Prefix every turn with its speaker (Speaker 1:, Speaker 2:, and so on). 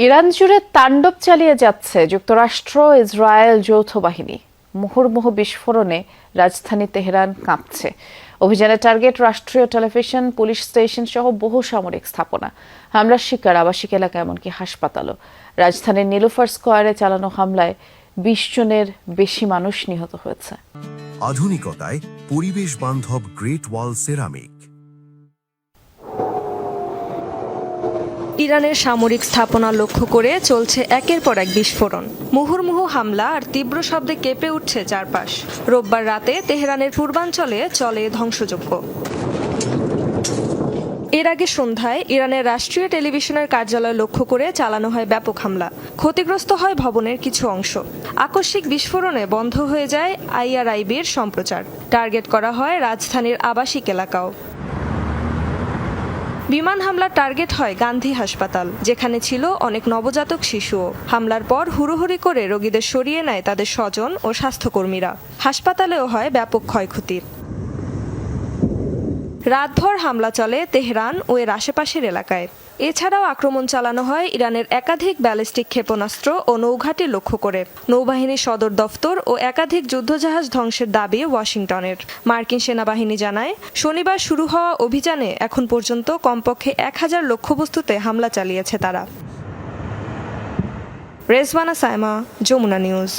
Speaker 1: Iran জুড়ে তাণ্ডব চালিয়ে যাচ্ছে যুক্তরাষ্ট্র ইসরায়েল যৌথ বাহিনী। মুহুর্মুহু বিস্ফোরণে রাজধানী তেহরান কাঁপছে। অভিযানের টার্গেট রাষ্ট্রীয় টেলিভিশন, পুলিশ স্টেশন সহ বহু সামরিক স্থাপনা। হামলার শিকার আবাসিক এলাকা, এমনকি হাসপাতালও। রাজধানীর নীলুফার স্কয়ারে চালানো হামলায় ২০ জনের বেশি মানুষ নিহত হয়েছে।
Speaker 2: আধুনিকতায় পরিবেশ বান্ধব গ্রেট ওয়াল সেরামিক।
Speaker 3: ইরানের সামরিক স্থাপনা লক্ষ্য করে চলছে একের পর এক বিস্ফোরণ। মুহুর্মুহু হামলা আর তীব্র শব্দে কেঁপে উঠছে চারপাশ। রোববার রাতে তেহরানের পূর্বাঞ্চলে চলে ধ্বংসযজ্ঞ। এর আগে সন্ধ্যায় ইরানের রাষ্ট্রীয় টেলিভিশনের কার্যালয় লক্ষ্য করে চালানো হয় ব্যাপক হামলা। ক্ষতিগ্রস্ত হয় ভবনের কিছু অংশ। আকস্মিক বিস্ফোরণে বন্ধ হয়ে যায় IRIBর সম্প্রচার। টার্গেট করা হয় রাজধানীর আবাসিক এলাকাও। বিমান হামলার টার্গেট হয় গান্ধী হাসপাতাল, যেখানে ছিল অনেক নবজাতক শিশুও। হামলার পর হুড়োহুড়ি করে রোগীদের সরিয়ে নেয় তাদের স্বজন ও স্বাস্থ্যকর্মীরা। হাসপাতালেও হয় ব্যাপক ক্ষয়ক্ষতি। রাতভর হামলা চলে তেহরান ও এর আশেপাশের এলাকায়। এছাড়াও আক্রমণ চালানো হয় ইরানের একাধিক ব্যালিস্টিক ক্ষেপণাস্ত্র ও নৌঘাঁটি লক্ষ্য করে। নৌবাহিনীর সদর দফতর ও একাধিক যুদ্ধজাহাজ ধ্বংসের দাবি ওয়াশিংটনের। মার্কিন সেনাবাহিনী জানায়, শনিবার শুরু হওয়া অভিযানে এখন পর্যন্ত কমপক্ষে ১,০০০ লক্ষ্যবস্তুতে হামলা চালিয়েছে তারা। রেজওয়ানা সাইমা, যমুনা নিউজ।